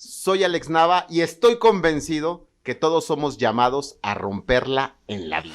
Soy Alex Nava y estoy convencido que todos somos llamados a romperla en la vida.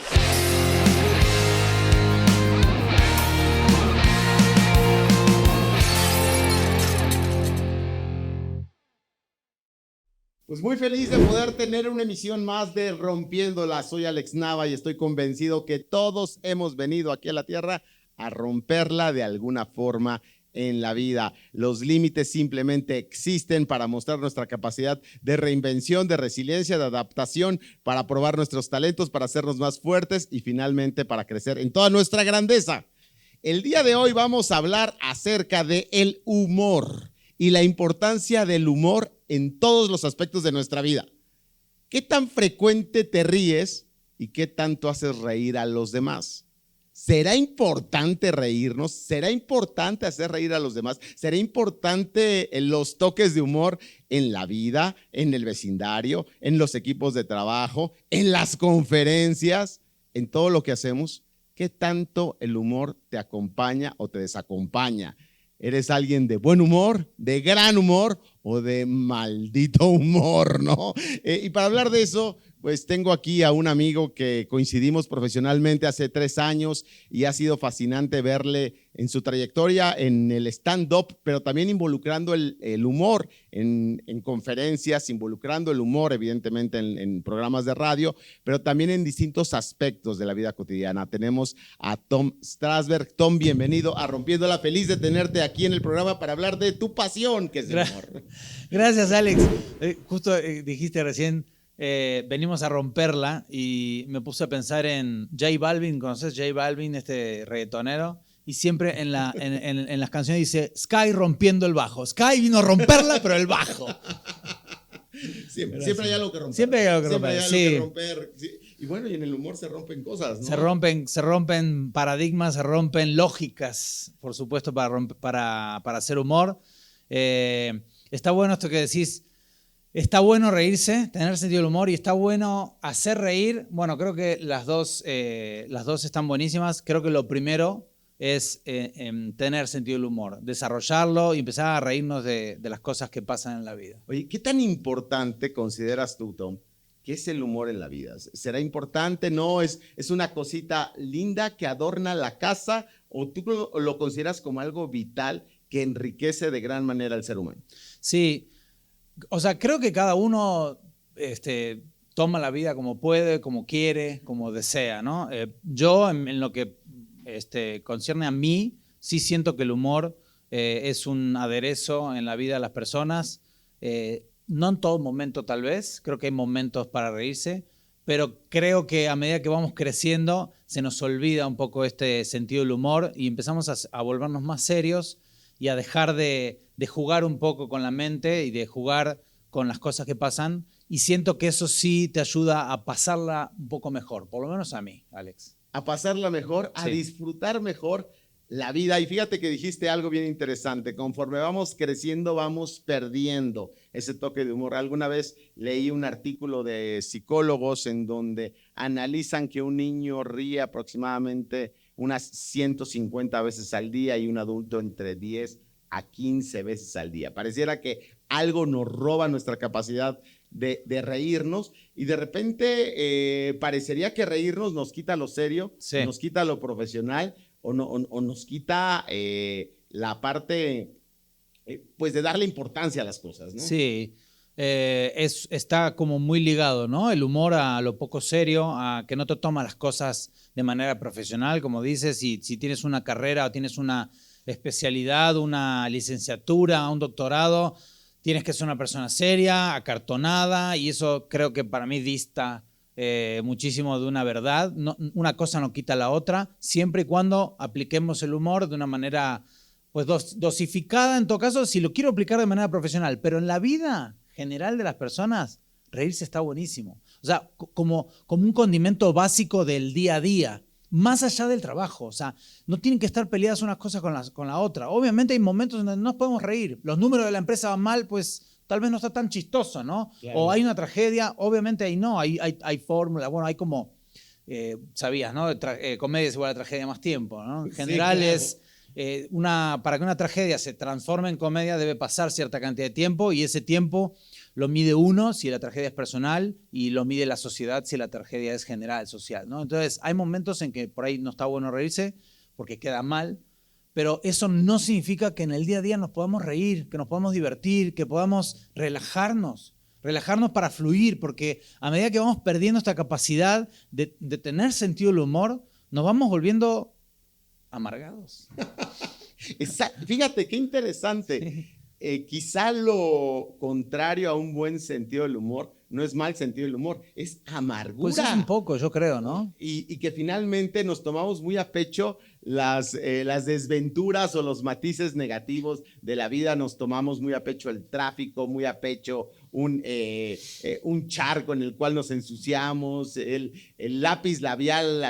Pues muy feliz de poder tener una emisión más de Rompiéndola. Soy Alex Nava y estoy convencido que todos hemos venido aquí a la Tierra a romperla de alguna forma en la vida. Los límites simplemente existen para mostrar nuestra capacidad de reinvención, de resiliencia, de adaptación, para probar nuestros talentos, para hacernos más fuertes y finalmente para crecer en toda nuestra grandeza. El día de hoy vamos a hablar acerca del humor y la importancia del humor en todos los aspectos de nuestra vida. ¿Qué tan frecuente te ríes y qué tanto haces reír a los demás? ¿Será importante reírnos? ¿Será importante hacer reír a los demás? ¿Será importante los toques de humor en la vida, en el vecindario, en los equipos de trabajo, en las conferencias, en todo lo que hacemos? ¿Qué tanto el humor te acompaña o te desacompaña? ¿Eres alguien de buen humor, de gran humor o de maldito humor, no? Y para hablar de eso, pues tengo aquí a un amigo que coincidimos profesionalmente hace 3 años y ha sido fascinante verle en su trayectoria en el stand-up, pero también involucrando el humor en conferencias, involucrando el humor evidentemente en programas de radio, pero también en distintos aspectos de la vida cotidiana. Tenemos a Tom Strasberg. Tom, bienvenido a Rompiéndola. Feliz de tenerte aquí en el programa para hablar de tu pasión, que es el humor. Gracias, Alex. Justo dijiste recién, venimos a romperla y me puse a pensar en J Balvin. ¿Conoces J Balvin, este reggaetonero? Y siempre en las canciones dice Sky rompiendo el bajo. Sky vino a romperla, pero el bajo. Siempre hay algo que romper. Siempre hay algo que romper, sí. Sí. Y bueno, y en el humor se rompen cosas, ¿no? Se rompen paradigmas, se rompen lógicas, por supuesto, para hacer humor. Está bueno esto que decís. Está bueno reírse, tener sentido del humor, y está bueno hacer reír. Bueno, creo que las dos están buenísimas. Creo que lo primero es tener sentido del humor, desarrollarlo y empezar a reírnos de las cosas que pasan en la vida. Oye, ¿qué tan importante consideras tú, Tom, que es el humor en la vida? ¿Será importante? ¿No? ¿Es una cosita linda que adorna la casa? ¿O tú lo consideras como algo vital que enriquece de gran manera al ser humano? Sí, o sea, creo que cada uno toma la vida como puede, como quiere, como desea, ¿no? Yo, en lo que concierne a mí, sí siento que el humor es un aderezo en la vida de las personas. No en todo momento, tal vez. Creo que hay momentos para reírse, pero creo que a medida que vamos creciendo se nos olvida un poco este sentido del humor y empezamos a volvernos más serios y a dejar de jugar un poco con la mente y de jugar con las cosas que pasan. Y siento que eso sí te ayuda a pasarla un poco mejor, por lo menos a mí, Alex. A pasarla mejor, a disfrutar mejor la vida. Y fíjate que dijiste algo bien interesante. Conforme vamos creciendo, vamos perdiendo ese toque de humor. Alguna vez leí un artículo de psicólogos en donde analizan que un niño ríe aproximadamente unas 150 veces al día y un adulto entre 10 a 15 veces al día. Pareciera que algo nos roba nuestra capacidad de reírnos y de repente parecería que reírnos nos quita lo serio, sí, nos quita lo profesional o nos quita la parte pues de darle importancia a las cosas, ¿no? Sí, está como muy ligado, ¿no? El humor a lo poco serio, a que no te tomas las cosas de manera profesional, como dices, y si tienes una carrera o tienes una especialidad, una licenciatura, un doctorado, tienes que ser una persona seria, acartonada, y eso creo que para mí dista muchísimo de una verdad. No, una cosa no quita la otra, siempre y cuando apliquemos el humor de una manera pues dosificada, en todo caso, si lo quiero aplicar de manera profesional, pero en la vida general de las personas, reírse está buenísimo. O sea, como un condimento básico del día a día, más allá del trabajo. O sea, no tienen que estar peleadas unas cosas con la otra. Obviamente hay momentos donde no nos podemos reír. Los números de la empresa van mal, pues tal vez no está tan chistoso, ¿no? Claro. O hay una tragedia, obviamente ahí no, hay fórmulas, bueno, hay como, sabías, ¿no? Comedia es igual a tragedia más tiempo, ¿no? En general, sí, claro. Para que una tragedia se transforme en comedia debe pasar cierta cantidad de tiempo y ese tiempo lo mide uno si la tragedia es personal y lo mide la sociedad si la tragedia es general, social, ¿no? Entonces, hay momentos en que por ahí no está bueno reírse porque queda mal, pero eso no significa que en el día a día nos podamos reír, que nos podamos divertir, que podamos relajarnos para fluir, porque a medida que vamos perdiendo esta capacidad de tener sentido del humor, nos vamos volviendo amargados. Fíjate, qué interesante. Quizá lo contrario a un buen sentido del humor no es mal sentido del humor, es amargura. Pues es un poco, yo creo, ¿no? Y que finalmente nos tomamos muy a pecho las desventuras o los matices negativos de la vida, nos tomamos muy a pecho el tráfico, muy a pecho un charco en el cual nos ensuciamos, el lápiz labial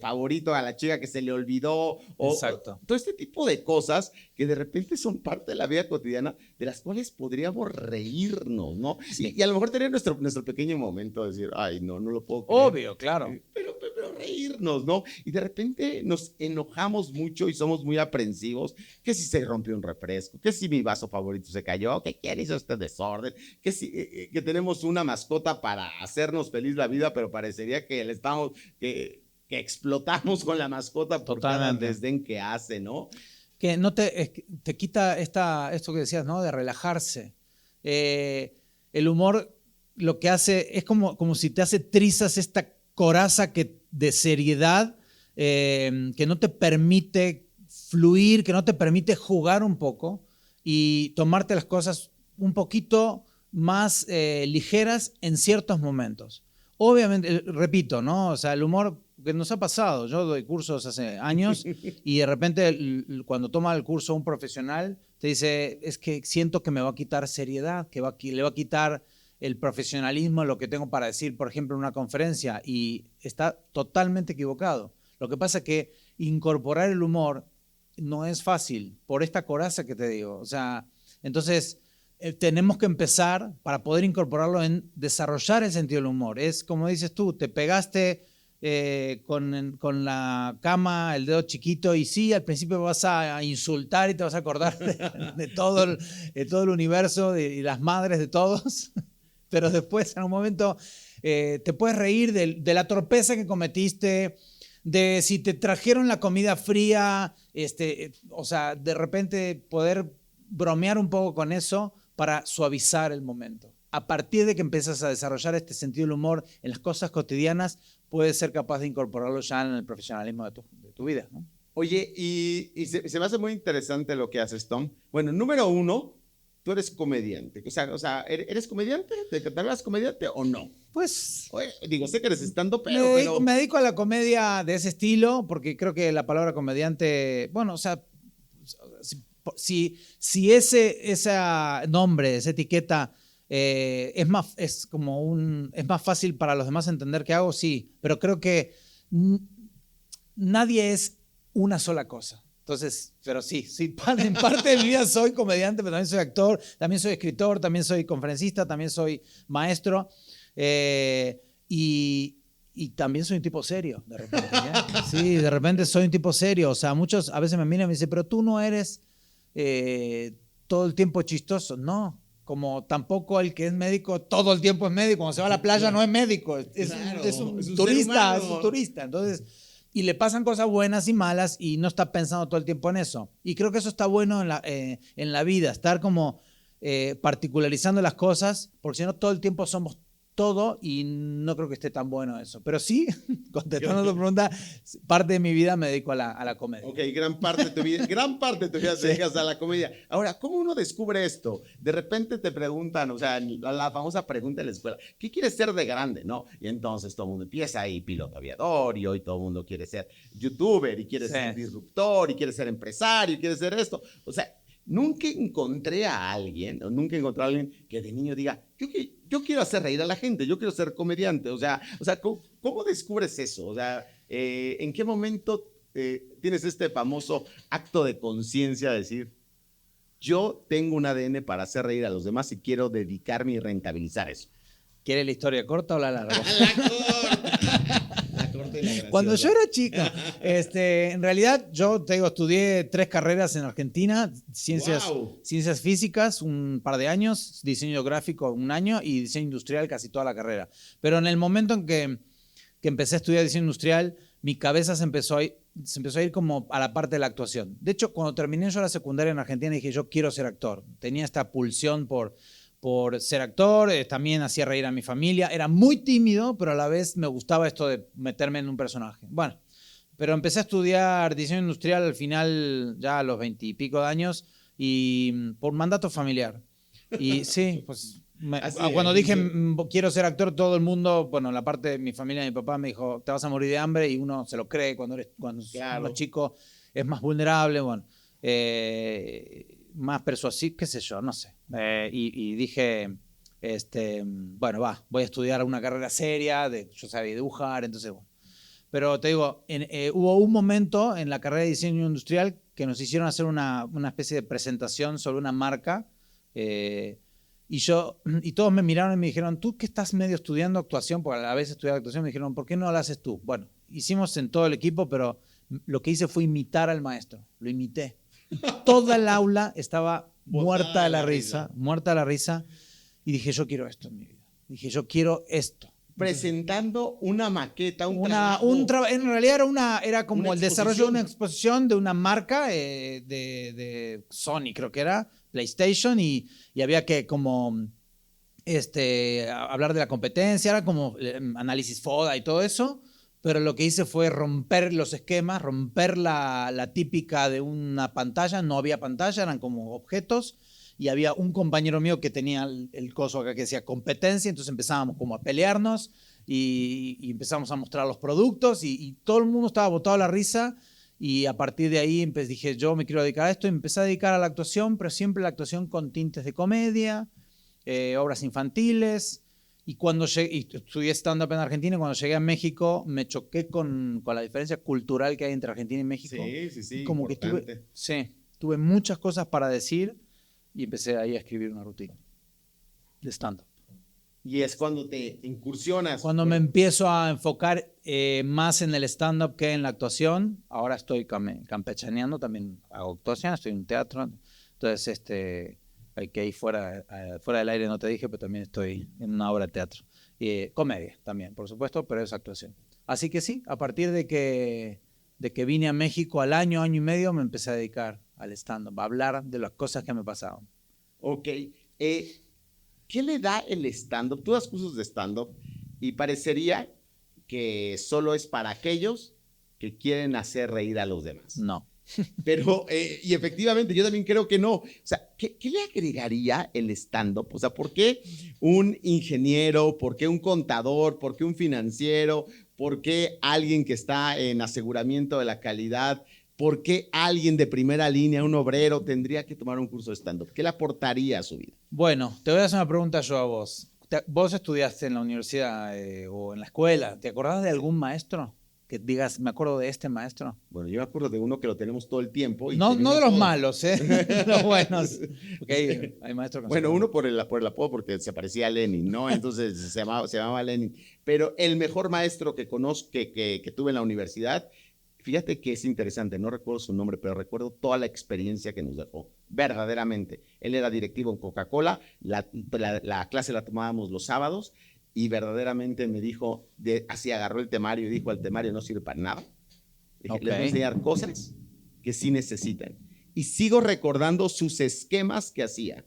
favorito a la chica que se le olvidó, Exacto. Todo este tipo de cosas que de repente son parte de la vida cotidiana, de las cuales podríamos reírnos, ¿no? Sí. Y a lo mejor tener nuestro pequeño momento de decir, ay, no lo puedo creer. Obvio, claro. Pero reírnos, ¿no? Y de repente nos enojamos mucho y somos muy aprensivos, que si se rompió un refresco, que si mi vaso favorito se cayó, que quién hizo este desorden, que si que tenemos una mascota para hacernos feliz la vida, pero parecería que que explotamos con la mascota por cada desdén que hace, ¿no? Que no te quita esto que decías, ¿no? De relajarse. El humor lo que hace es como si te hace trizas esta coraza de seriedad que no te permite fluir, que no te permite jugar un poco y tomarte las cosas un poquito más ligeras en ciertos momentos. Obviamente, repito, ¿no? O sea, el humor que nos ha pasado. Yo doy cursos hace años y de repente cuando toma el curso un profesional te dice, es que siento que me va a quitar seriedad, que le va a quitar el profesionalismo, lo que tengo para decir, por ejemplo, en una conferencia, y está totalmente equivocado. Lo que pasa es que incorporar el humor no es fácil, por esta coraza que te digo. O sea, entonces tenemos que empezar, para poder incorporarlo, en desarrollar el sentido del humor. Es como dices tú, te pegaste con la cama, el dedo chiquito, y sí, al principio vas a insultar y te vas a acordar de todo el universo y las madres de todos. Pero después, en un momento, te puedes reír de la torpeza que cometiste, de si te trajeron la comida fría, o sea, de repente poder bromear un poco con eso para suavizar el momento. A partir de que empiezas a desarrollar este sentido del humor en las cosas cotidianas, puedes ser capaz de incorporarlo ya en el profesionalismo de tu vida, ¿no? Oye, y se me hace muy interesante lo que haces, Tom. Bueno, número uno, tú eres comediante. O sea, ¿eres comediante? ¿Te catalogas comediante o no? Pues... Oye, digo, sé que eres stand-up, pero... Me dedico a la comedia de ese estilo, porque creo que la palabra comediante, bueno, o sea, si ese nombre, esa etiqueta es más fácil para los demás entender qué hago, sí, pero creo que nadie es una sola cosa. Entonces, pero sí, en parte de mi vida soy comediante, pero también soy actor, también soy escritor, también soy conferencista, también soy maestro y también soy un tipo serio, de repente. Sí, de repente soy un tipo serio. O sea, muchos a veces me miran y me dicen, pero tú no eres todo el tiempo chistoso. No, como tampoco el que es médico todo el tiempo es médico. Cuando se va a la playa no es médico, es un turista, es un turista. Entonces... Y le pasan cosas buenas y malas y no está pensando todo el tiempo en eso. Y creo que eso está bueno en la vida, estar como particularizando las cosas, porque si no todo el tiempo somos todo y no creo que esté tan bueno eso. Pero sí, contestando tu pregunta, parte de mi vida me dedico a la comedia. Ok, gran parte de tu vida te dedicas a la comedia. Ahora, ¿cómo uno descubre esto? De repente te preguntan, o sea, la famosa pregunta de la escuela, ¿qué quieres ser de grande? ¿No? Y entonces todo el mundo empieza ahí, piloto aviador, y hoy todo el mundo quiere ser youtuber, y quiere ser disruptor, y quiere ser empresario, y quiere ser esto. O sea, nunca encontré a alguien que de niño diga, yo quiero hacer reír a la gente, yo quiero ser comediante. O sea, ¿cómo descubres eso? O sea, ¿en qué momento tienes este famoso acto de conciencia de decir, yo tengo un ADN para hacer reír a los demás y quiero dedicarme y rentabilizar eso? ¿Quiere la historia corta o la larga? La corta y la graciosa. Cuando yo era chica, en realidad yo te digo, estudié 3 carreras en Argentina, Wow. ciencias físicas un par de años, diseño gráfico un año y diseño industrial casi toda la carrera. Pero en el momento en que empecé a estudiar diseño industrial, mi cabeza se empezó a ir como a la parte de la actuación. De hecho, cuando terminé yo la secundaria en Argentina, dije, yo quiero ser actor. Tenía esta pulsión por ser actor, también hacía reír a mi familia. Era muy tímido, pero a la vez me gustaba esto de meterme en un personaje. Bueno, pero empecé a estudiar diseño industrial al final, ya a los 20 y pico de años, y por mandato familiar. Y sí, pues cuando dije quiero ser actor, todo el mundo, bueno, la parte de mi familia, mi papá me dijo, te vas a morir de hambre, y uno se lo cree cuando Claro. uno es chico, es más vulnerable, bueno, más persuasivo, qué sé yo, no sé. Y dije, bueno, voy a estudiar una carrera seria, yo sabía dibujar, entonces, bueno. Pero te digo, hubo un momento en la carrera de diseño industrial que nos hicieron hacer una especie de presentación sobre una marca, y todos me miraron y me dijeron, tú que estás medio estudiando actuación, porque a la vez estudiaba actuación, me dijeron, ¿por qué no lo haces tú? Bueno, hicimos en todo el equipo, pero lo que hice fue imitar al maestro, lo imité. Toda el aula estaba muerta de la risa, y dije, yo quiero esto en mi vida. Dije, yo quiero esto. Presentando una maqueta, en realidad era como el desarrollo de una exposición de una marca de Sony, creo que era, PlayStation, y había que como hablar de la competencia, era como análisis FODA y todo eso, pero lo que hice fue romper los esquemas, romper la típica de una pantalla. No había pantalla, eran como objetos, y había un compañero mío que tenía el coso acá que decía competencia, entonces empezábamos como a pelearnos y empezamos a mostrar los productos, y todo el mundo estaba botado a la risa, y a partir de ahí dije, yo me quiero dedicar a esto, y me empecé a dedicar a la actuación, pero siempre la actuación con tintes de comedia, obras infantiles. Y cuando estudié stand-up en Argentina, y cuando llegué a México me choqué con la diferencia cultural que hay entre Argentina y México. Sí, como importante. que tuve muchas cosas para decir, y empecé ahí a escribir una rutina de stand-up. Y es cuando te incursionas. Cuando me empiezo a enfocar más en el stand-up que en la actuación. Ahora estoy campechaneando, también hago actuación, estoy en un teatro. Entonces, hay que ir fuera del aire, no te dije, pero también estoy en una obra de teatro. Comedia también, por supuesto, pero es actuación. Así que sí, a partir de que vine a México al año y medio, me empecé a dedicar al stand-up, a hablar de las cosas que me pasaban. Ok. ¿Qué le da el stand-up? Tú das cursos de stand-up y parecería que solo es para aquellos que quieren hacer reír a los demás. No. Pero, y efectivamente, yo también creo que no. O sea, ¿qué le agregaría el stand-up? O sea, ¿por qué un ingeniero? ¿Por qué un contador? ¿Por qué un financiero? ¿Por qué alguien que está en aseguramiento de la calidad? ¿Por qué alguien de primera línea, un obrero, tendría que tomar un curso de stand-up? ¿Qué le aportaría a su vida? Bueno, te voy a hacer una pregunta yo a vos. Vos estudiaste en la universidad o en la escuela. ¿Te acordás de algún maestro que digas, me acuerdo de este maestro? Bueno, yo me acuerdo de uno que lo tenemos todo el tiempo. Y no de los todos. Malos, los buenos. Porque hay maestros que bueno, uno por el apodo, porque se parecía a Lenin, ¿no? Entonces se llamaba Lenin. Pero el mejor maestro que conozco, que tuve en la universidad, fíjate que es interesante, no recuerdo su nombre, pero recuerdo toda la experiencia que nos dejó, verdaderamente. Él era directivo en Coca-Cola, la clase la tomábamos los sábados, y verdaderamente me dijo, así agarró el temario y dijo, el temario no sirve para nada. Dije, les voy a enseñar cosas que sí necesitan. Y sigo recordando sus esquemas que hacía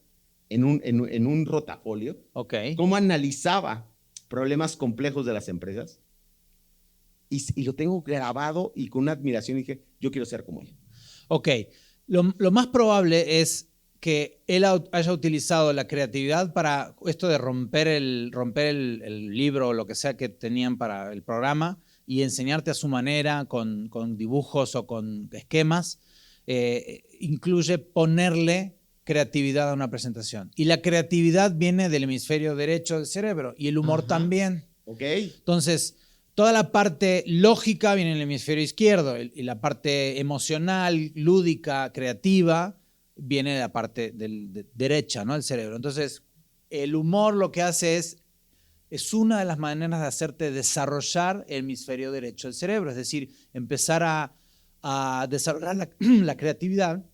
en un rotafolio, cómo analizaba problemas complejos de las empresas. Y lo tengo grabado y con una admiración dije, yo quiero ser como él. Ok, lo más probable es que él haya utilizado la creatividad para esto de romper el libro o lo que sea que tenían para el programa y enseñarte a su manera con dibujos o con esquemas. Incluye ponerle creatividad a una presentación. Y la creatividad viene del hemisferio derecho del cerebro y el humor también. Entonces, toda la parte lógica viene en el hemisferio izquierdo y la parte emocional, lúdica, creativa, viene de la parte derecha, ¿no? Del cerebro. Entonces, el humor lo que hace es es una de las maneras de hacerte desarrollar el hemisferio derecho del cerebro, es decir, empezar a desarrollar la creatividad,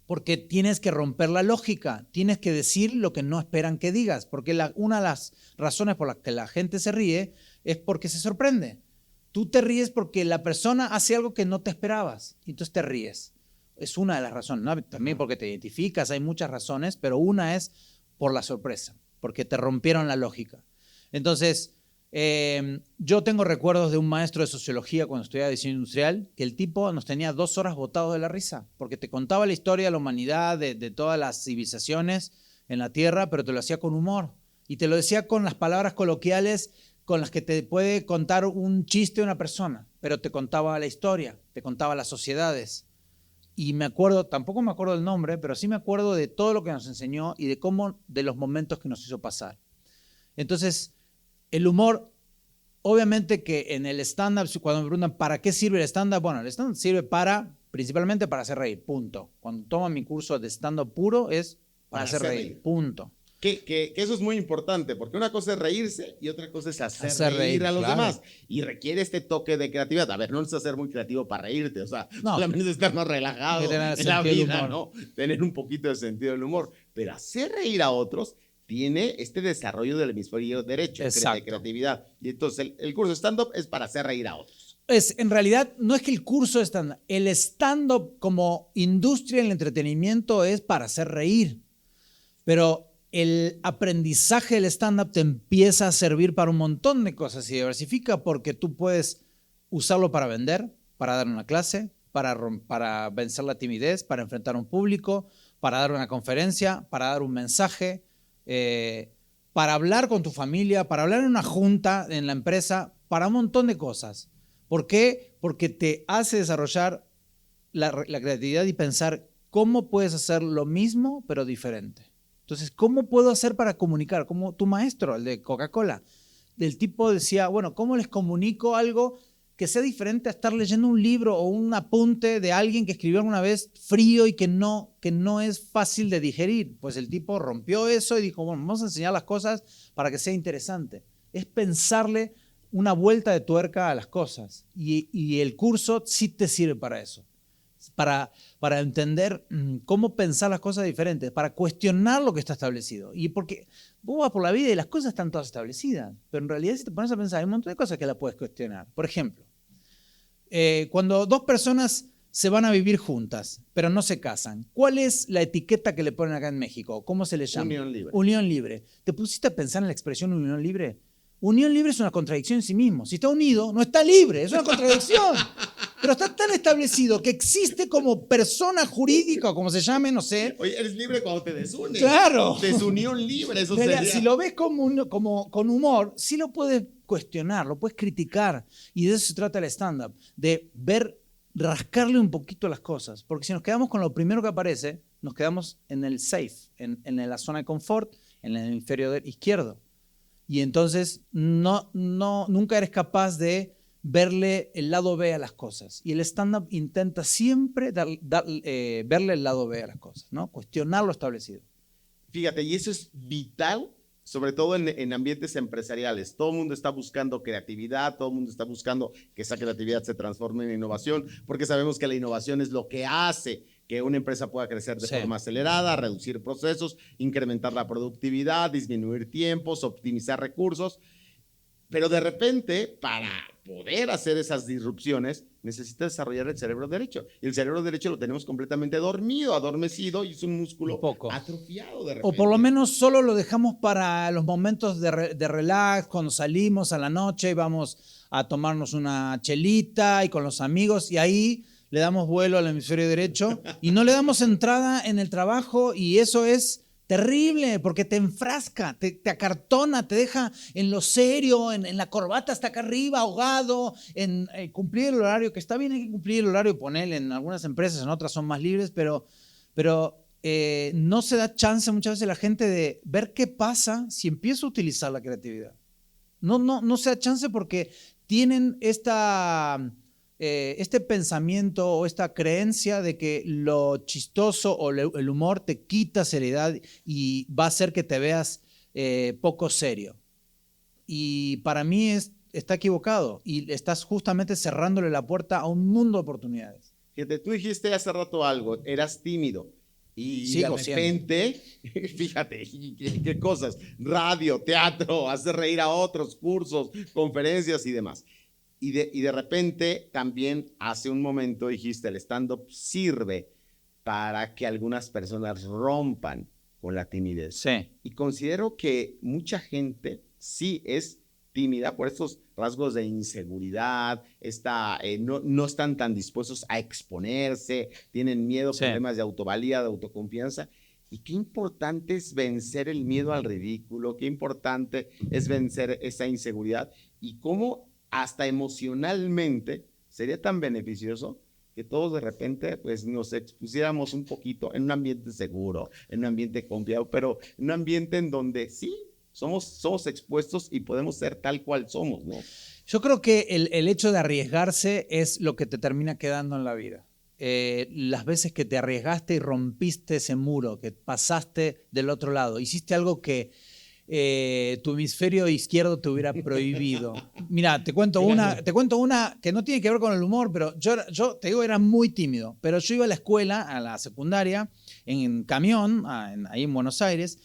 porque tienes que romper la lógica, tienes que decir lo que no esperan que digas, porque una de las razones por las que la gente se ríe es porque se sorprende. Tú te ríes porque la persona hace algo que no te esperabas, y entonces te ríes. Es una de las razones, ¿no? También porque te identificas, hay muchas razones, pero una es por la sorpresa, porque te rompieron la lógica. Entonces, yo tengo recuerdos de un maestro de sociología cuando estudiaba diseño industrial, que el tipo nos tenía 2 horas botados de la risa, porque te contaba la historia de la humanidad, de todas las civilizaciones en la Tierra, pero te lo hacía con humor. Y te lo decía con las palabras coloquiales con las que te puede contar un chiste una persona, pero te contaba la historia, te contaba las sociedades. Y me acuerdo, tampoco me acuerdo del nombre, pero sí me acuerdo de todo lo que nos enseñó y de los momentos que nos hizo pasar. Entonces, el humor, obviamente que en el stand-up, cuando me preguntan ¿para qué sirve el stand-up? Bueno, el stand-up sirve principalmente para hacer reír, punto. Cuando toman mi curso de stand-up puro es para hacer reír, punto. Que eso es muy importante, porque una cosa es reírse y otra cosa es hacer reír a los demás. Y requiere este toque de creatividad. A ver, no necesitas ser muy creativo para reírte, o sea, solamente es estar más relajado en la vida, ¿no? Tener un poquito de sentido del humor. Pero hacer reír a otros tiene este desarrollo del hemisferio derecho, de creatividad. Y entonces el curso de stand-up es para hacer reír a otros. En realidad, no es que el curso de stand-up, el stand-up como industria en el entretenimiento es para hacer reír. Pero el aprendizaje del stand-up te empieza a servir para un montón de cosas y diversifica, porque tú puedes usarlo para vender, para dar una clase, para vencer la timidez, para enfrentar a un público, para dar una conferencia, para dar un mensaje, para hablar con tu familia, para hablar en una junta en la empresa, para un montón de cosas. ¿Por qué? Porque te hace desarrollar la creatividad y pensar cómo puedes hacer lo mismo pero diferente. Entonces, ¿cómo puedo hacer para comunicar? Como tu maestro, el de Coca-Cola. El tipo decía, bueno, ¿cómo les comunico algo que sea diferente a estar leyendo un libro o un apunte de alguien que escribió alguna vez frío y que no es fácil de digerir? Pues el tipo rompió eso y dijo, bueno, vamos a enseñar las cosas para que sea interesante. Es pensarle una vuelta de tuerca a las cosas. Y el curso sí te sirve para eso. Para entender cómo pensar las cosas diferentes, para cuestionar lo que está establecido. Y porque vos vas por la vida y las cosas están todas establecidas, pero en realidad si te pones a pensar hay un montón de cosas que las puedes cuestionar. Por ejemplo, cuando 2 personas se van a vivir juntas, pero no se casan, ¿cuál es la etiqueta que le ponen acá en México? ¿Cómo se le llama? Unión libre. Unión libre. ¿Te pusiste a pensar en la expresión unión libre? Unión libre es una contradicción en sí mismo. Si está unido, no está libre, es una contradicción. Pero está tan establecido que existe como persona jurídica, o como se llame, no sé. Oye, eres libre cuando te desunes. Claro. Desunión libre, eso sería. Si lo ves como con humor, sí lo puedes cuestionar, lo puedes criticar. Y de eso se trata el stand-up, de rascarle un poquito las cosas. Porque si nos quedamos con lo primero que aparece, nos quedamos en el safe, en la zona de confort, en el hemisferio izquierdo. Y entonces nunca eres capaz de verle el lado B a las cosas. Y el stand-up intenta siempre verle el lado B a las cosas, ¿no? Cuestionar lo establecido. Fíjate, y eso es vital, sobre todo en ambientes empresariales. Todo el mundo está buscando creatividad, todo el mundo está buscando que esa creatividad se transforme en innovación, porque sabemos que la innovación es lo que hace que una empresa pueda crecer de forma acelerada, reducir procesos, incrementar la productividad, disminuir tiempos, optimizar recursos. Pero de repente, para poder hacer esas disrupciones, necesita desarrollar el cerebro derecho. Y el cerebro derecho lo tenemos completamente dormido, adormecido, y es un músculo atrofiado de repente. O por lo menos solo lo dejamos para los momentos de relax, cuando salimos a la noche y vamos a tomarnos una chelita y con los amigos, y ahí le damos vuelo al hemisferio derecho y no le damos entrada en el trabajo, y eso es terrible porque te enfrasca, te acartona, te deja en lo serio, en la corbata hasta acá arriba, ahogado, en cumplir el horario, que está bien, hay que cumplir el horario, ponerle en algunas empresas, en otras son más libres, pero no se da chance muchas veces a la gente de ver qué pasa si empieza a utilizar la creatividad. No se da chance porque tienen este pensamiento o esta creencia de que lo chistoso o el humor te quita seriedad y va a hacer que te veas poco serio. y para mí está equivocado y estás justamente cerrándole la puerta a un mundo de oportunidades. Fíjate, tú dijiste hace rato algo, eras tímido. Y de Sigo repente, fíjate, qué cosas, radio, teatro, hacer reír a otros, cursos, conferencias y demás. Y de repente también hace un momento dijiste, el stand-up sirve para que algunas personas rompan con la timidez. Sí. Y considero que mucha gente sí es tímida por estos rasgos de inseguridad, no están tan dispuestos a exponerse, tienen miedo, Sí. problemas de autovalía, de autoconfianza. Y qué importante es vencer el miedo al ridículo, qué importante es vencer esa inseguridad y cómo hasta emocionalmente sería tan beneficioso que todos de repente pues nos expusiéramos un poquito en un ambiente seguro, en un ambiente confiado, pero en un ambiente en donde sí somos expuestos y podemos ser tal cual somos, ¿no? Yo creo que el hecho de arriesgarse es lo que te termina quedando en la vida. Las veces que te arriesgaste y rompiste ese muro, que pasaste del otro lado, hiciste algo que tu hemisferio izquierdo te hubiera prohibido. Mira, te cuento una que no tiene que ver con el humor, pero yo te digo, era muy tímido, pero yo iba a la escuela, a la secundaria, en camión, ahí en Buenos Aires,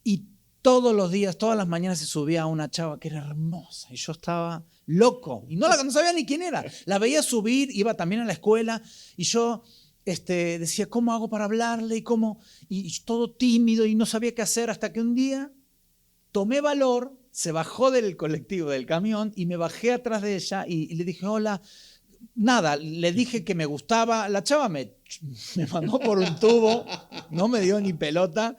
y todos los días, todas las mañanas se subía una chava que era hermosa y yo estaba loco y no sabía ni quién era. La veía subir, iba también a la escuela y yo decía, ¿cómo hago para hablarle? Y todo tímido y no sabía qué hacer hasta que un día tomé valor, se bajó del colectivo, del camión y me bajé atrás de ella y le dije, hola. Nada, le dije que me gustaba. La chava me mandó por un tubo, no me dio ni pelota.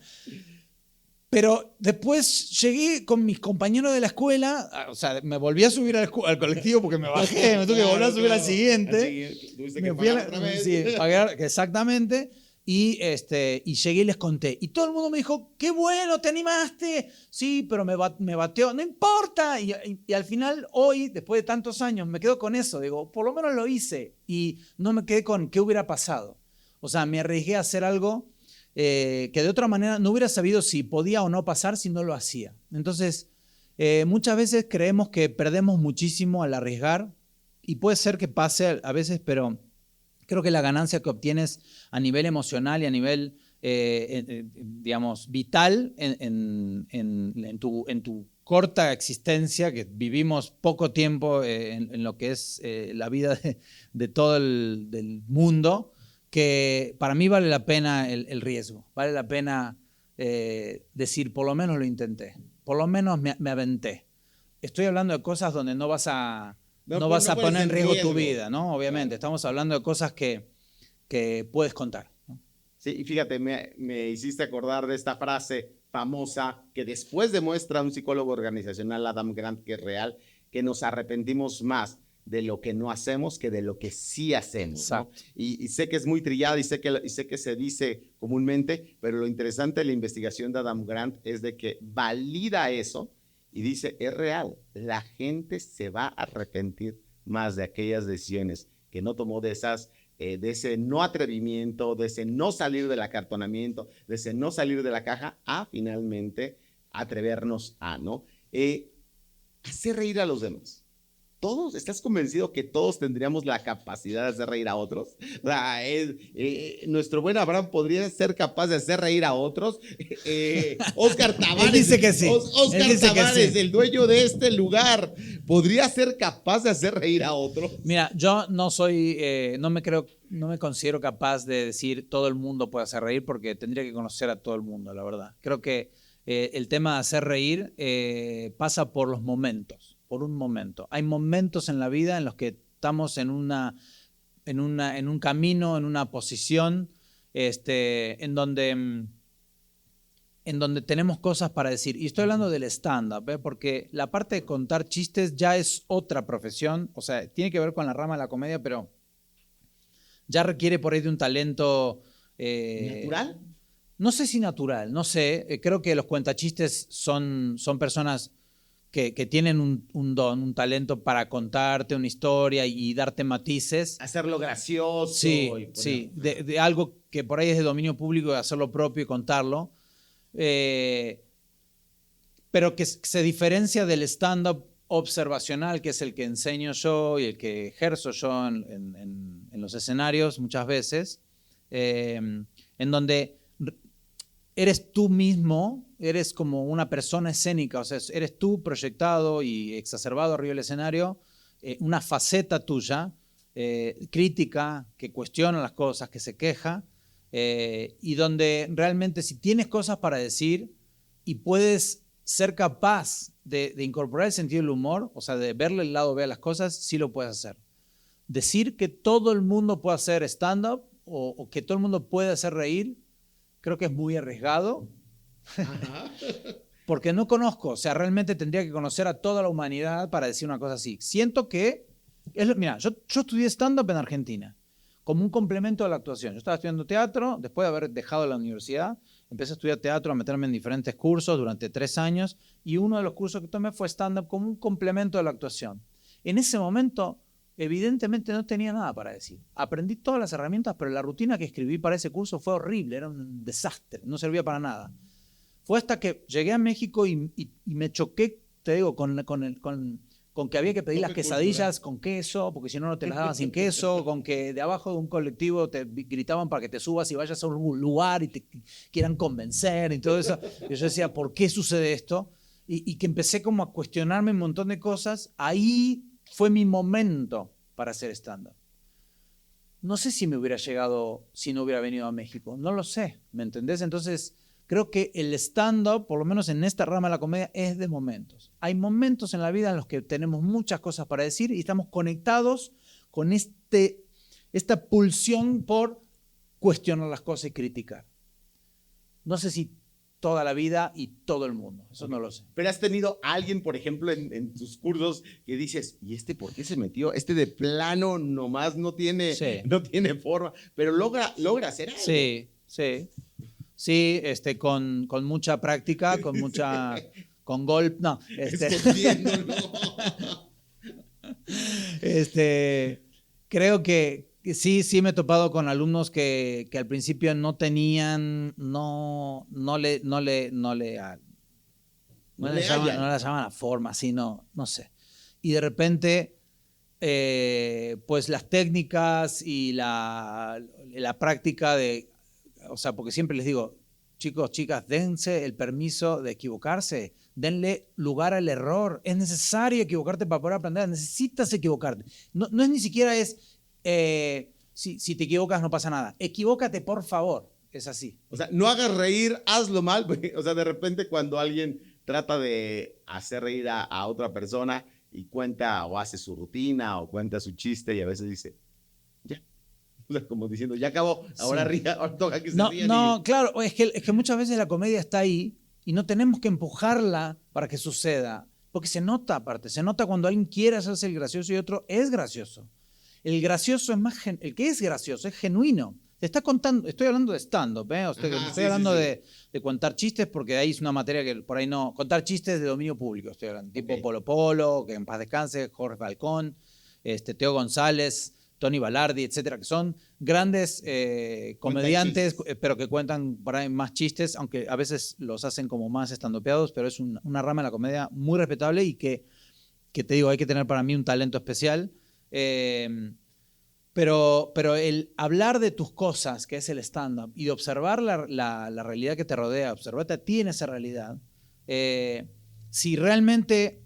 Pero después llegué con mis compañeros de la escuela, o sea, me volví a subir al colectivo porque me bajé, me tuve que volver a subir al siguiente. Me fui otra vez. Sí, pagar, exactamente. Y llegué y les conté. Y todo el mundo me dijo, qué bueno, te animaste. Sí, pero me bateó. No importa. Y al final, hoy, después de tantos años, me quedo con eso. Digo, por lo menos lo hice. Y no me quedé con qué hubiera pasado. O sea, me arriesgué a hacer algo que de otra manera no hubiera sabido si podía o no pasar si no lo hacía. Entonces, muchas veces creemos que perdemos muchísimo al arriesgar y puede ser que pase a veces, pero creo que la ganancia que obtienes a nivel emocional y a nivel, digamos, vital en tu corta existencia, que vivimos poco tiempo en lo que es la vida de todo del mundo, que para mí vale la pena el riesgo, vale la pena decir, por lo menos lo intenté, por lo menos me aventé. Estoy hablando de cosas donde no vas a poner en riesgo tu vida, ¿no? Obviamente, estamos hablando de cosas que puedes contar, ¿no? Sí, y fíjate, me hiciste acordar de esta frase famosa que después demuestra un psicólogo organizacional, Adam Grant, que es real, que nos arrepentimos más de lo que no hacemos que de lo que sí hacemos, ¿no? Y sé que es muy trillado y sé que se dice comúnmente, pero lo interesante de la investigación de Adam Grant es de que valida eso y dice, es real, la gente se va a arrepentir más de aquellas decisiones que no tomó, de ese no atrevimiento, de ese no salir del acartonamiento, de ese no salir de la caja, a finalmente atrevernos a, ¿no? Hacer reír a los demás. ¿Todos? ¿Estás convencido que todos tendríamos la capacidad de hacer reír a otros? Nuestro buen Abraham podría ser capaz de hacer reír a otros. Oscar Tavares. Él dice que sí. Oscar Tavares, el dueño de este lugar, ¿podría ser capaz de hacer reír a otros? Mira, yo no me considero capaz de decir todo el mundo puede hacer reír porque tendría que conocer a todo el mundo, la verdad. Creo que el tema de hacer reír pasa por los momentos. Por un momento. Hay momentos en la vida en los que estamos en un camino, en una posición, en donde tenemos cosas para decir. Y estoy hablando del stand-up, porque la parte de contar chistes ya es otra profesión. O sea, tiene que ver con la rama de la comedia, pero ya requiere por ahí de un talento... ¿Natural? No sé si natural, no sé. Creo que los cuentachistes son personas que tienen un don, un talento para contarte una historia y darte matices. Hacerlo gracioso. Sí, sí, de algo que por ahí es de dominio público, de hacerlo propio y contarlo. Pero pero que se diferencia del stand-up observacional, que es el que enseño yo y el que ejerzo yo en los escenarios muchas veces, en donde eres tú mismo, eres como una persona escénica, o sea, eres tú proyectado y exacerbado arriba del escenario, una faceta tuya, crítica, que cuestiona las cosas, que se queja, y donde realmente si tienes cosas para decir y puedes ser capaz de incorporar el sentido del humor, o sea, de verle el lado B a las cosas, sí lo puedes hacer. Decir que todo el mundo puede hacer stand-up o que todo el mundo puede hacer reír, creo que es muy arriesgado. Ajá. Porque no conozco, o sea, realmente tendría que conocer a toda la humanidad para decir una cosa así. Siento que, mira, yo estudié stand-up en Argentina, como un complemento de la actuación. Yo estaba estudiando teatro, después de haber dejado la universidad, empecé a estudiar teatro, a meterme en diferentes cursos durante 3 años, y uno de los cursos que tomé fue stand-up como un complemento de la actuación. En ese momento, evidentemente no tenía nada para decir. Aprendí todas las herramientas, pero la rutina que escribí para ese curso fue horrible, era un desastre, no servía para nada. Fue hasta que llegué a México y me choqué, te digo, con que había que pedir las quesadillas con queso, porque si no, no te las daban sin queso, con que de abajo de un colectivo te gritaban para que te subas y vayas a un lugar y te quieran convencer y todo eso. Y yo decía, ¿por qué sucede esto? Y que empecé como a cuestionarme un montón de cosas. Ahí fue mi momento para hacer stand-up. No sé si me hubiera llegado si no hubiera venido a México. No lo sé, ¿me entendés? Entonces, creo que el stand-up, por lo menos en esta rama de la comedia, es de momentos. Hay momentos en la vida en los que tenemos muchas cosas para decir y estamos conectados con esta pulsión por cuestionar las cosas y criticar. No sé si toda la vida y todo el mundo, eso no lo sé. Pero has tenido a alguien, por ejemplo, en tus cursos que dices, ¿y este por qué se metió? Este de plano nomás no tiene, sí, no tiene forma, pero logra hacer algo. Sí, sí. Sí, con mucha práctica, con golpe, no. Creo que sí me he topado con alumnos que al principio no tenían, no le llaman la forma, así, no sé. Y de repente, pues las técnicas y la práctica o sea, porque siempre les digo, chicos, chicas, dense el permiso de equivocarse, denle lugar al error. Es necesario equivocarte para poder aprender, necesitas equivocarte. No es ni siquiera si te equivocas no pasa nada. Equivócate, por favor. Es así. O sea, no hagas reír, hazlo mal. O sea, de repente cuando alguien trata de hacer reír a otra persona y cuenta o hace su rutina o cuenta su chiste y a veces dice, ya. O sea, como diciendo, ya acabó, ahora sí. Ría, ahora toca que se rían. No, claro, es que muchas veces la comedia está ahí y no tenemos que empujarla para que suceda, porque se nota aparte, se nota cuando alguien quiere hacerse el gracioso y otro es gracioso. El gracioso es el que es gracioso, es genuino. Te está contando, estoy hablando de stand-up, estoy hablando de contar chistes, porque ahí es una materia que por ahí no, contar chistes de dominio público, estoy hablando, tipo Polo Polo, que en paz descanse, Jorge Falcón, Teo González, Tony Balardi, etcétera, que son grandes comediantes, pero que cuentan por ahí más chistes, aunque a veces los hacen como más estandopeados, pero es una rama de la comedia muy respetable y que te digo, hay que tener para mí un talento especial. Pero el hablar de tus cosas, que es el stand-up, y de observar la realidad que te rodea, observarte a ti en esa realidad, si realmente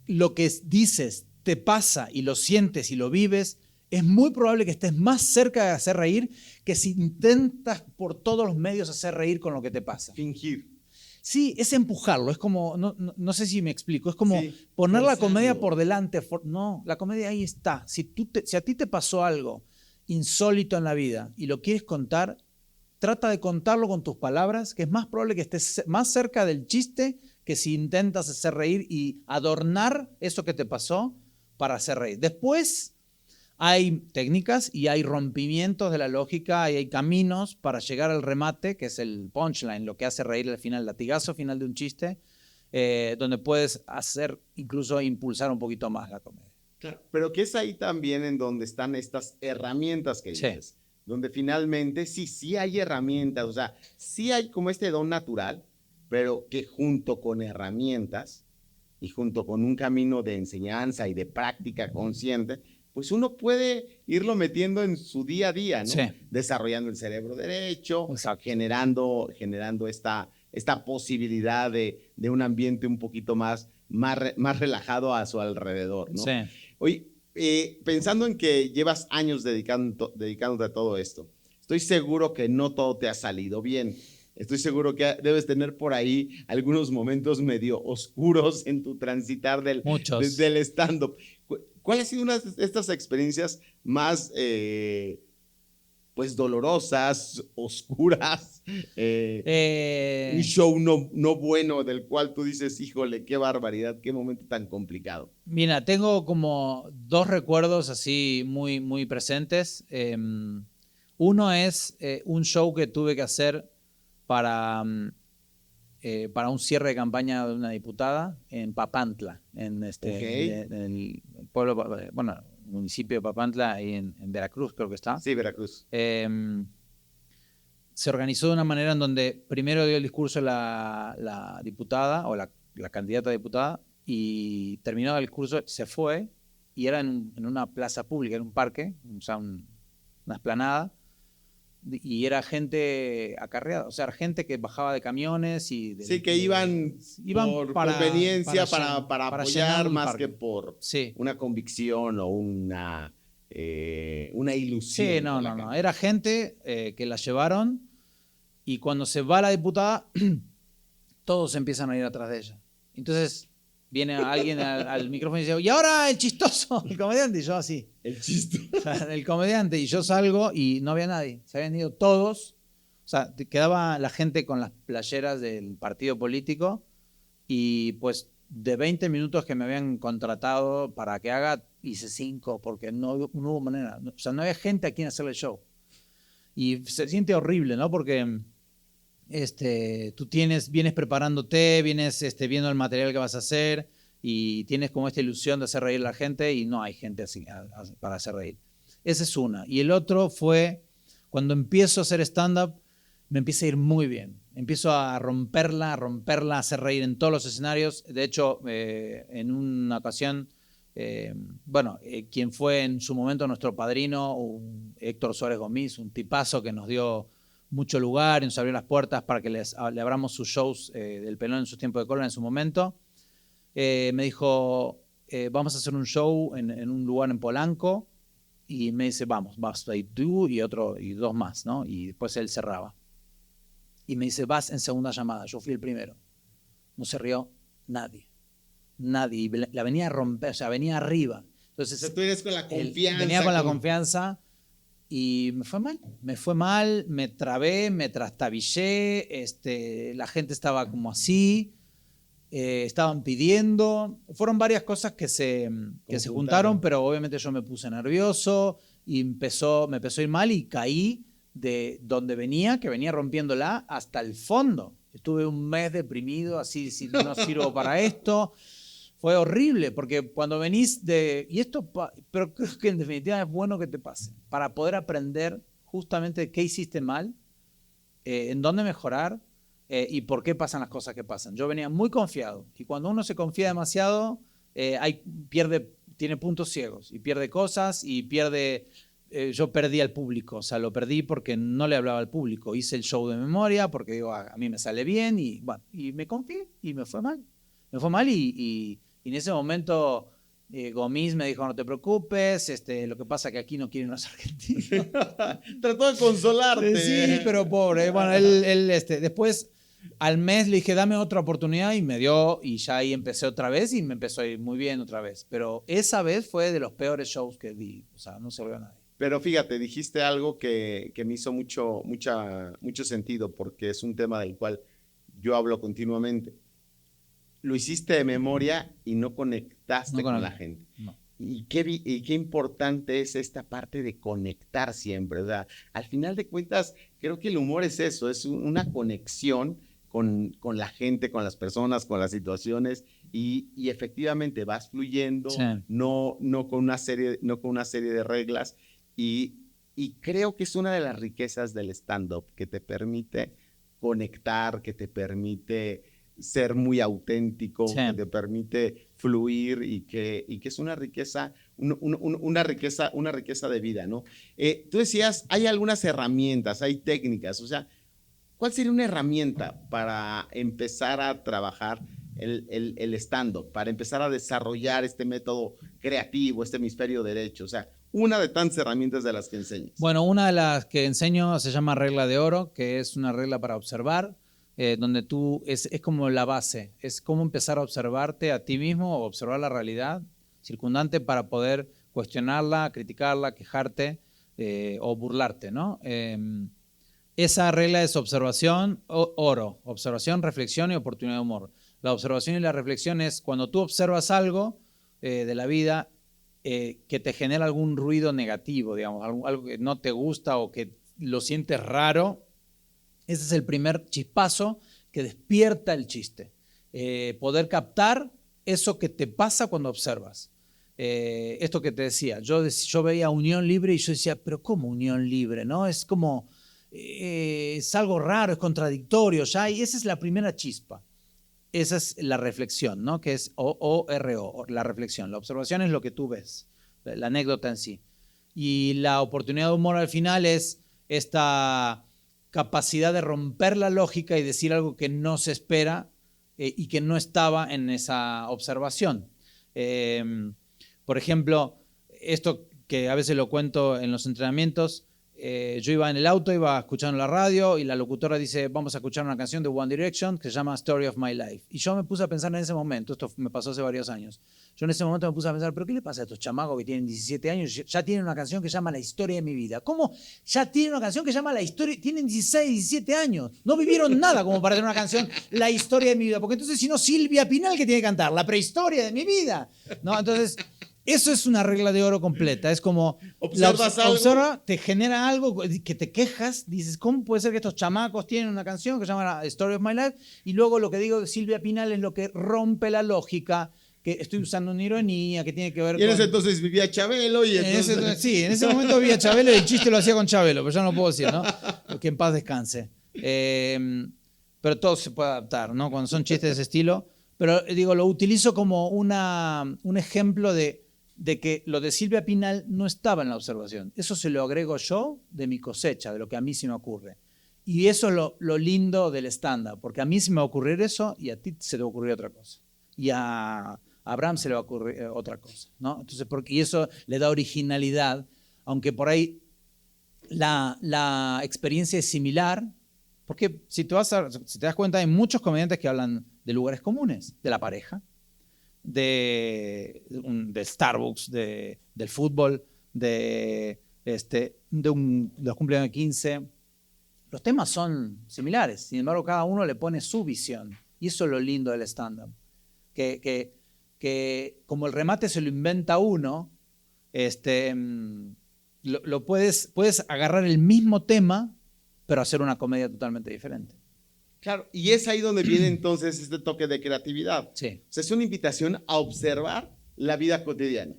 lo que dices te pasa y lo sientes y lo vives, es muy probable que estés más cerca de hacer reír que si intentas por todos los medios hacer reír con lo que te pasa. Fingir. Sí, es empujarlo, es como, no sé si me explico, es como poner la comedia por delante. No, la comedia ahí está. Si a ti te pasó algo insólito en la vida y lo quieres contar, trata de contarlo con tus palabras, que es más probable que estés más cerca del chiste que si intentas hacer reír y adornar eso que te pasó para hacer reír. Después hay técnicas y hay rompimientos de la lógica y hay caminos para llegar al remate, que es el punchline, lo que hace reír al final, el latigazo final de un chiste, donde puedes hacer, incluso impulsar un poquito más la comedia. Claro, pero que es ahí también en donde están estas herramientas que dices, donde finalmente sí hay herramientas, o sea, sí hay como este don natural, pero que junto con herramientas y junto con un camino de enseñanza y de práctica consciente, pues uno puede irlo metiendo en su día a día, ¿no? Sí. Desarrollando el cerebro derecho, Exacto. generando esta posibilidad de un ambiente un poquito más relajado a su alrededor, ¿no? Sí. Oye, pensando en que llevas años dedicándote a todo esto, estoy seguro que no todo te ha salido bien. Estoy seguro que debes tener por ahí algunos momentos medio oscuros en tu transitar del stand-up. ¿Cuál ha sido una de estas experiencias más, pues, dolorosas, oscuras? Un show no bueno del cual tú dices, híjole, qué barbaridad, qué momento tan complicado. Mira, tengo como 2 recuerdos así muy, muy presentes. Uno es un show que tuve que hacer para un cierre de campaña de una diputada en Papantla, en el pueblo, bueno, municipio de Papantla, ahí en Veracruz creo que está. Sí, Veracruz. Se organizó de una manera en donde primero dio el discurso la diputada o la candidata a diputada, y terminado el discurso se fue, y era en una plaza pública, en un parque, o sea, una explanada, y era gente acarreada, o sea, gente que bajaba de camiones y... Sí, que iban por conveniencia, para apoyar más que por una convicción o una ilusión. Sí, no. Era gente que la llevaron, y cuando se va la diputada, todos empiezan a ir atrás de ella. Entonces viene alguien al micrófono y dice, y ahora el chistoso, el comediante, y yo así. El chistoso. El comediante, y yo salgo y no había nadie. Se habían ido todos. O sea, quedaba la gente con las playeras del partido político, y pues de 20 minutos que me habían contratado para que haga, hice 5 porque no hubo manera. O sea, no había gente a quien hacerle el show. Y se siente horrible, ¿no? Porque tú vienes preparándote, vienes viendo el material que vas a hacer, y tienes como esta ilusión de hacer reír a la gente, y no hay gente así para hacer reír. Esa es una. Y el otro fue cuando empiezo a hacer stand-up, me empieza a ir muy bien. Empiezo a romperla, a hacer reír en todos los escenarios. De hecho, en una ocasión, quien fue en su momento nuestro padrino, Héctor Suárez Gomis, un tipazo que nos dio mucho lugar y nos abrió las puertas para que le abramos sus shows del Pelón en sus tiempos de cólera en su momento. Me dijo, vamos a hacer un show en un lugar en Polanco, y me dice, vas a ir tú y 2 más, ¿no? Y después él cerraba. Y me dice, vas en segunda llamada. Yo fui el primero. No se rió nadie. Y la venía a romper, o sea, venía arriba. Entonces, tú eres con la confianza. Venía con la confianza. Y me fue mal, me trabé, me trastabillé, la gente estaba como así, estaban pidiendo, fueron varias cosas que se juntaron, pero obviamente yo me puse nervioso y me empezó a ir mal, y caí de donde venía, que venía rompiéndola, hasta el fondo. Estuve un mes deprimido, así, si no sirvo para esto. Fue horrible, porque cuando venís pero creo que en definitiva es bueno que te pase, para poder aprender justamente qué hiciste mal, en dónde mejorar, y por qué pasan las cosas que pasan. Yo venía muy confiado, y cuando uno se confía demasiado, tiene puntos ciegos, y pierde cosas, y yo perdí al público, o sea, lo perdí porque no le hablaba al público. Hice el show de memoria porque digo, a mí me sale bien, y me confié, y me fue mal. Y en ese momento Gomis me dijo, no te preocupes, lo que pasa es que aquí no quieren los argentinos. Trató de consolarte. Sí, pero pobre. Bueno, él después, al mes, le dije, dame otra oportunidad, y me dio, y ya ahí empecé otra vez, y me empezó a ir muy bien otra vez. Pero esa vez fue de los peores shows que di. O sea, no se vio a nadie. Pero fíjate, dijiste algo que me hizo mucho sentido, porque es un tema del cual yo hablo continuamente. Lo hiciste de memoria y no conectaste con la gente. No. Y qué importante es esta parte de conectar siempre. O sea, al final de cuentas, creo que el humor es eso, es una conexión con la gente, con las personas, con las situaciones, y efectivamente vas fluyendo, sí. no con una serie de reglas, y creo que es una de las riquezas del stand-up, que te permite conectar, que te permite ser muy auténtico, Sí. que te permite fluir y que es una riqueza, una riqueza de vida, ¿no? Tú decías, hay algunas herramientas, hay técnicas, o sea, ¿cuál sería una herramienta para empezar a trabajar el stand-up, para empezar a desarrollar este método creativo, este hemisferio derecho? O sea, una de tantas herramientas de las que enseñas. Bueno, una de las que enseño se llama regla de oro, que es una regla para observar, donde es como la base, es cómo empezar a observarte a ti mismo o observar la realidad circundante para poder cuestionarla, criticarla, quejarte o burlarte, ¿no? Esa regla es observación, oro, observación, reflexión y oportunidad de humor. La observación y la reflexión es cuando tú observas algo de la vida que te genera algún ruido negativo, digamos, algo que no te gusta o que lo sientes raro. Ese es el primer chispazo que despierta el chiste. Poder captar eso que te pasa cuando observas. Esto que te decía, yo veía Unión Libre y yo decía, pero ¿cómo Unión Libre? ¿No? Es como, es algo raro, es contradictorio ya, y esa es la primera chispa. Esa es la reflexión, ¿no? Que es O-R-O, la reflexión. La observación es lo que tú ves, la anécdota en sí. Y la oportunidad de humor al final es esta capacidad de romper la lógica y decir algo que no se espera y que no estaba en esa observación. Por ejemplo, esto que a veces lo cuento en los entrenamientos, yo iba en el auto, iba escuchando la radio y la locutora dice, vamos a escuchar una canción de One Direction que se llama Story of My Life. Y yo me puse a pensar en ese momento, esto me pasó hace varios años, yo en ese momento me puse a pensar, pero ¿qué le pasa a estos chamacos que tienen 17 años y ya tienen una canción que se llama La Historia de mi vida? ¿Cómo ya tienen una canción que se llama La Historia? Tienen 16, 17 años, no vivieron nada como para tener una canción La Historia de mi vida, porque entonces si no Silvia Pinal que tiene que cantar, La Prehistoria de mi vida, ¿no? Entonces... Eso es una regla de oro completa. Es como observa, te genera algo que te quejas, dices, ¿cómo puede ser que estos chamacos tienen una canción que se llama Story of My Life? Y luego lo que digo de Silvia Pinal es lo que rompe la lógica, que estoy usando una ironía, que tiene que ver con... Y en ese entonces vivía Chabelo y entonces... Sí, en ese momento vivía Chabelo y el chiste lo hacía con Chabelo, pero ya no puedo decir, ¿no? Que en paz descanse. Pero todo se puede adaptar, ¿no? Cuando son chistes de ese estilo. Pero digo, lo utilizo como un ejemplo de que lo de Silvia Pinal no estaba en la observación. Eso se lo agrego yo de mi cosecha, de lo que a mí se me ocurre. Y eso es lo lindo del stand-up, porque a mí se me va a ocurrir eso y a ti se te va a ocurrir otra cosa. Y a Abraham se le va a ocurrir otra cosa, ¿no? Entonces, y eso le da originalidad, aunque por ahí la experiencia es similar, porque si te das cuenta, hay muchos comediantes que hablan de lugares comunes, de la pareja, de Starbucks, del fútbol, de los cumpleaños de 15. Los temas son similares, sin embargo cada uno le pone su visión. Y eso es lo lindo del stand-up. Que como el remate se lo inventa uno, puedes agarrar el mismo tema, pero hacer una comedia totalmente diferente. Claro, y es ahí donde viene entonces este toque de creatividad. Sí. O sea, es una invitación a observar la vida cotidiana,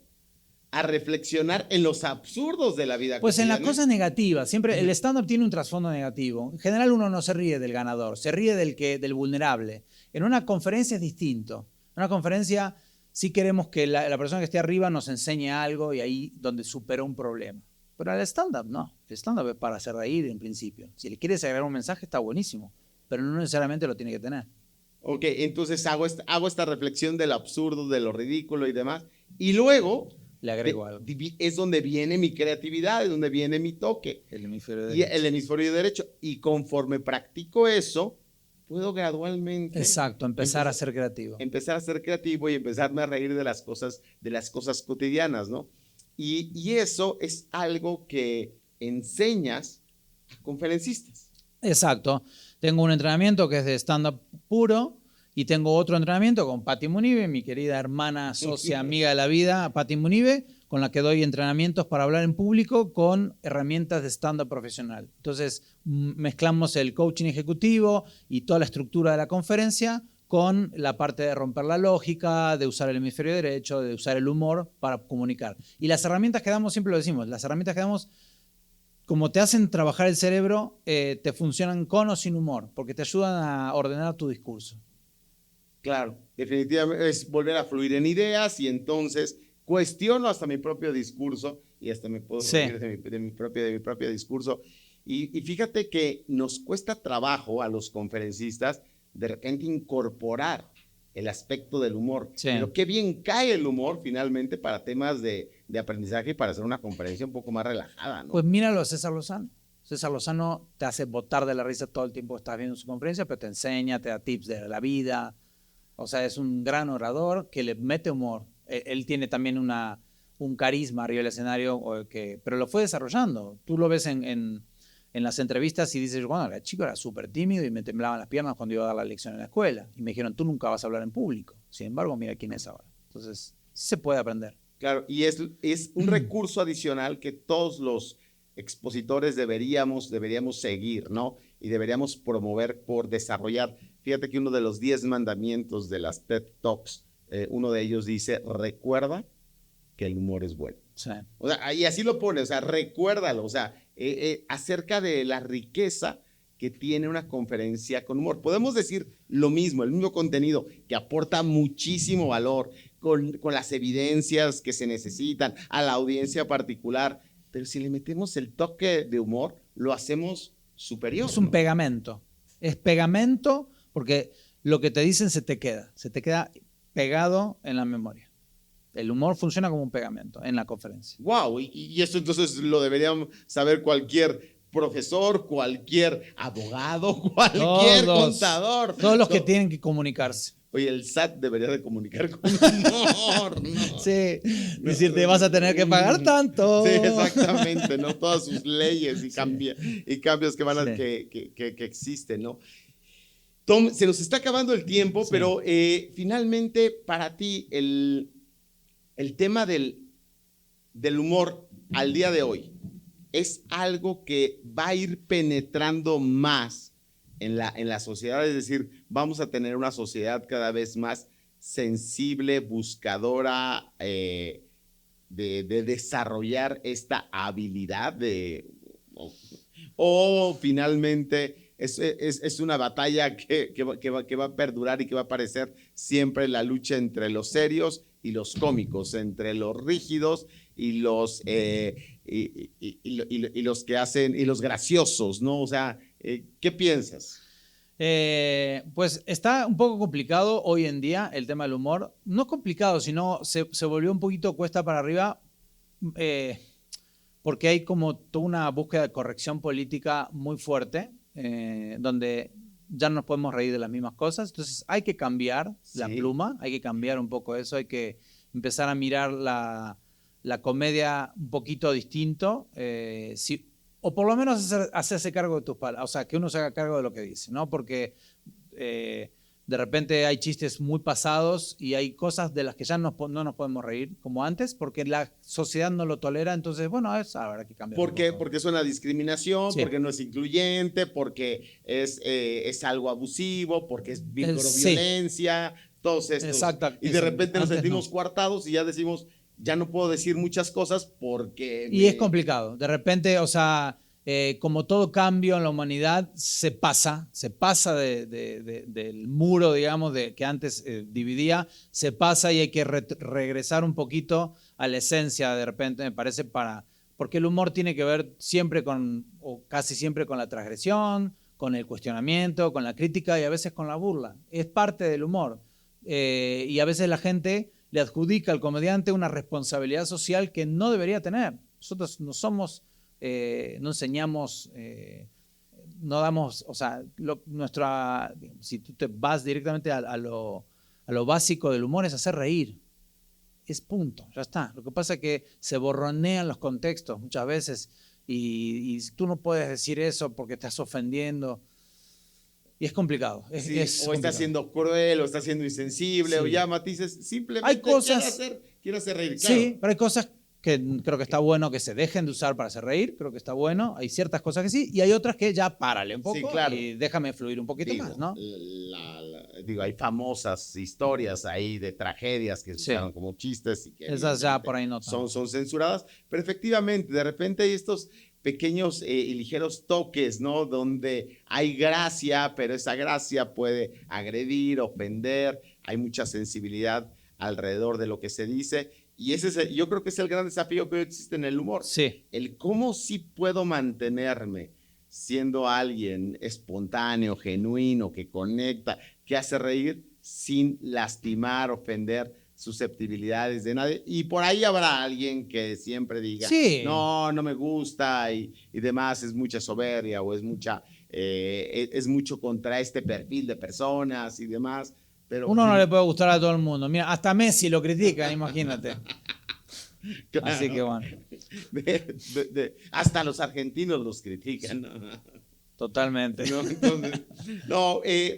a reflexionar en los absurdos de la vida pues cotidiana. Pues en las cosas negativas, siempre el stand-up tiene un trasfondo negativo. En general uno no se ríe del ganador, se ríe del vulnerable. En una conferencia es distinto. En una conferencia sí queremos que la persona que esté arriba nos enseñe algo y ahí donde superó un problema. Pero el stand-up no. El stand-up es para hacer reír en principio. Si le quieres agregar un mensaje está buenísimo, pero no necesariamente lo tiene que tener. Ok, entonces hago esta reflexión del absurdo, de lo ridículo y demás, y luego le agrego algo. Es donde viene mi creatividad, es donde viene mi toque. El hemisferio derecho. Y el hemisferio derecho. Y conforme practico eso, puedo gradualmente... Exacto, empezar a ser creativo. Empezar a ser creativo y empezarme a reír de las cosas cotidianas, ¿no? Y eso es algo que enseñas a conferencistas. Exacto. Tengo un entrenamiento que es de stand-up puro y tengo otro entrenamiento con Patti Munive, mi querida hermana, socia, amiga de la vida, Patti Munive, con la que doy entrenamientos para hablar en público con herramientas de stand-up profesional. Entonces, mezclamos el coaching ejecutivo y toda la estructura de la conferencia con la parte de romper la lógica, de usar el hemisferio derecho, de usar el humor para comunicar. Y las herramientas que damos, siempre lo decimos, las herramientas que damos como te hacen trabajar el cerebro, te funcionan con o sin humor, porque te ayudan a ordenar tu discurso. Claro, definitivamente es volver a fluir en ideas y entonces cuestiono hasta mi propio discurso y hasta me puedo reír de mi propio discurso. Y fíjate que nos cuesta trabajo a los conferencistas de repente incorporar el aspecto del humor. Sí. Pero qué bien cae el humor finalmente para temas de aprendizaje y para hacer una conferencia un poco más relajada, ¿no? Pues míralo a César Lozano. César Lozano te hace botar de la risa todo el tiempo que estás viendo su conferencia, pero te enseña, te da tips de la vida. O sea, es un gran orador que le mete humor. Él tiene también un carisma arriba del escenario, pero lo fue desarrollando. Tú lo ves en las entrevistas y dices, bueno, el chico era súper tímido y me temblaban las piernas cuando iba a dar la lección en la escuela. Y me dijeron, tú nunca vas a hablar en público. Sin embargo, mira quién es ahora. Entonces, sí se puede aprender. Claro, y es un recurso adicional que todos los expositores deberíamos seguir, ¿no? Y deberíamos promover por desarrollar. Fíjate que uno de los 10 mandamientos de las TED Talks, uno de ellos dice, recuerda que el humor es bueno. Sí. O sea, y así lo pone, o sea, recuérdalo, o sea, acerca de la riqueza que tiene una conferencia con humor. Podemos decir lo mismo, el mismo contenido que aporta muchísimo valor con las evidencias que se necesitan a la audiencia particular, pero si le metemos el toque de humor, lo hacemos superior. Es un ¿no? pegamento. Es pegamento porque lo que te dicen se te queda pegado en la memoria. El humor funciona como un pegamento en la conferencia. Wow, y esto entonces lo deberían saber cualquier profesor, cualquier abogado, cualquier contador. Todos los que tienen que comunicarse. Oye, el SAT debería de comunicar con humor, ¿no? Sí, decirte vas a tener que pagar tanto. Sí, exactamente, ¿no? Todas sus leyes y cambios que van a, que existen, ¿no? Tom, se nos está acabando el tiempo, pero finalmente para ti el tema del humor al día de hoy es algo que va a ir penetrando más en la sociedad, es decir, vamos a tener una sociedad cada vez más sensible, buscadora de desarrollar esta habilidad o finalmente es una batalla que va a perdurar y que va a aparecer siempre la lucha entre los serios y los cómicos, entre los rígidos y los que hacen y los graciosos, ¿no? O sea, ¿qué piensas? Pues está un poco complicado hoy en día el tema del humor. No complicado, sino se volvió un poquito cuesta para arriba porque hay como toda una búsqueda de corrección política muy fuerte, donde ya no nos podemos reír de las mismas cosas. Entonces hay que cambiar la pluma, hay que cambiar un poco eso, hay que empezar a mirar la comedia un poquito distinto, o por lo menos hacerse cargo de tus palabras, o sea, que uno se haga cargo de lo que dice, ¿no? Porque de repente hay chistes muy pasados y hay cosas de las que ya no nos podemos reír como antes, porque la sociedad no lo tolera, entonces, bueno, habrá que cambiar. ¿Por qué? Porque es una discriminación, porque no es incluyente, porque es algo abusivo, porque es microviolencia, todos estos. Exacto. Y de repente nos sentimos coartados y ya decimos, ya no puedo decir muchas cosas porque... Y es complicado. De repente, o sea, como todo cambio en la humanidad, se pasa del muro, digamos, que antes dividía, se pasa y hay que regresar un poquito a la esencia, de repente, me parece, porque el humor tiene que ver siempre o casi siempre con la transgresión, con el cuestionamiento, con la crítica y a veces con la burla. Es parte del humor. Y a veces la gente le adjudica al comediante una responsabilidad social que no debería tener. Nosotros no somos, no enseñamos, no damos, o sea, si tú te vas directamente a lo básico del humor es hacer reír. Es punto, ya está. Lo que pasa es que se borronean los contextos muchas veces y tú no puedes decir eso porque estás ofendiendo. Y es complicado. O está siendo cruel, o está siendo insensible, o ya matices, simplemente hay cosas, quiero hacer reír. Claro. Sí, pero hay cosas que creo que está bueno que se dejen de usar para hacer reír, creo que está bueno. Hay ciertas cosas que sí, y hay otras que ya párale un poco y déjame fluir un poquito más, ¿no? Hay famosas historias ahí de tragedias que se usaron como chistes y que esas ya por ahí no son censuradas, pero efectivamente, de repente hay pequeños y ligeros toques, ¿no? Donde hay gracia, pero esa gracia puede agredir, ofender, hay mucha sensibilidad alrededor de lo que se dice. Y yo creo que es el gran desafío que existe en el humor. Sí. El cómo sí puedo mantenerme siendo alguien espontáneo, genuino, que conecta, que hace reír, sin lastimar, ofender susceptibilidades de nadie. Y por ahí habrá alguien que siempre diga, sí, no me gusta y demás, es mucha soberbia o es mucho contra este perfil de personas y demás. Pero uno no le puede gustar a todo el mundo. Mira, hasta Messi lo critica, imagínate. Claro. Así que bueno. Hasta los argentinos los critican, ¿no? Totalmente. No, entonces,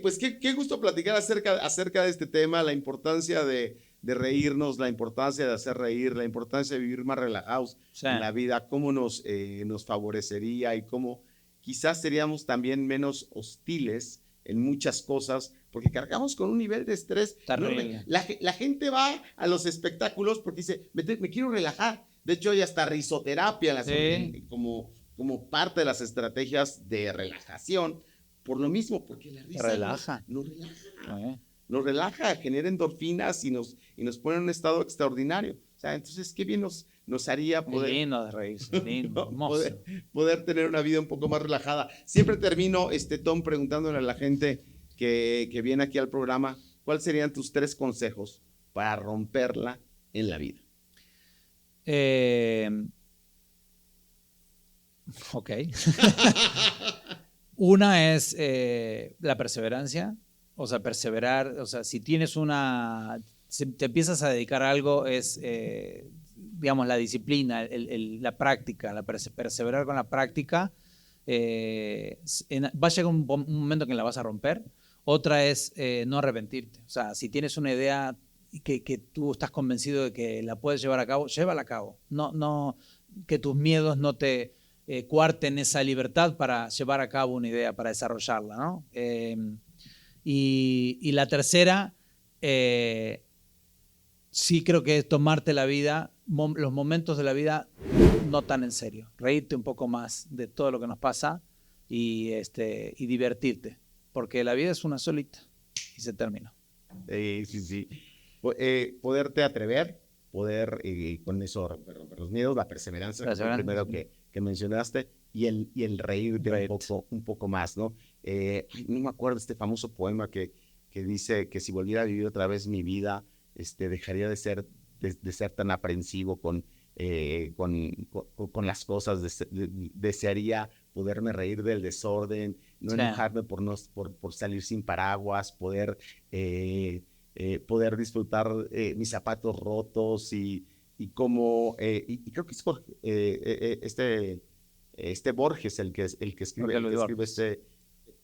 pues qué gusto platicar acerca de este tema, la importancia de reírnos, la importancia de hacer reír, la importancia de vivir más relajados en la vida, cómo nos favorecería y cómo quizás seríamos también menos hostiles en muchas cosas, porque cargamos con un nivel de estrés. Terrible. La gente va a los espectáculos porque dice, me quiero relajar. De hecho, hay hasta risoterapia como parte de las estrategias de relajación, por lo mismo, porque la risa relaja. Nos relaja, genera endorfinas y nos pone en un estado extraordinario. O sea, entonces, qué bien nos haría poder... Lindo de reírse, lindo, hermoso. Poder tener una vida un poco más relajada. Siempre termino, Tom, preguntándole a la gente que viene aquí al programa, ¿cuáles serían tus 3 consejos para romperla en la vida? Ok. Una es la perseverancia, o sea, perseverar, o sea, si te empiezas a dedicar a algo, es, digamos, la disciplina, la práctica, perseverar con la práctica. Va a llegar un momento en que la vas a romper. Otra es no arrepentirte. O sea, si tienes una idea que tú estás convencido de que la puedes llevar a cabo, llévala a cabo. No, que tus miedos no te coarten esa libertad para llevar a cabo una idea, para desarrollarla, ¿no? Y la tercera, sí creo que es tomarte la vida, los momentos de la vida no tan en serio. Reírte un poco más de todo lo que nos pasa y divertirte, porque la vida es una solita y se terminó. Sí. Poderte atrever, con eso romper los miedos, la perseverancia, que fue el primero que mencionaste, y el reírte un poco más, ¿no? No me acuerdo este famoso poema que dice que si volviera a vivir otra vez mi vida, dejaría de ser tan aprensivo con las cosas, desearía poderme reír del desorden, no enojarme por salir sin paraguas, poder disfrutar mis zapatos rotos y creo que es este Borges el que escribe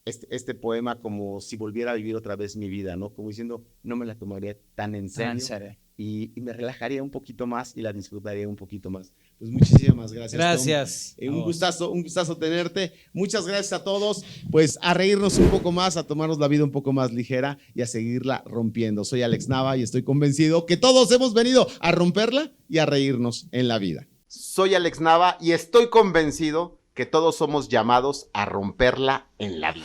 este poema, como si volviera a vivir otra vez mi vida, ¿no? Como diciendo, no me la tomaría tan en serio. Y me relajaría un poquito más y la disfrutaría un poquito más. Pues muchísimas gracias. Gracias. Un gustazo tenerte. Muchas gracias a todos. Pues a reírnos un poco más, a tomarnos la vida un poco más ligera y a seguirla rompiendo. Soy Alex Nava y estoy convencido que todos hemos venido a romperla y a reírnos en la vida. Soy Alex Nava y estoy convencido que todos somos llamados a romperla en la vida.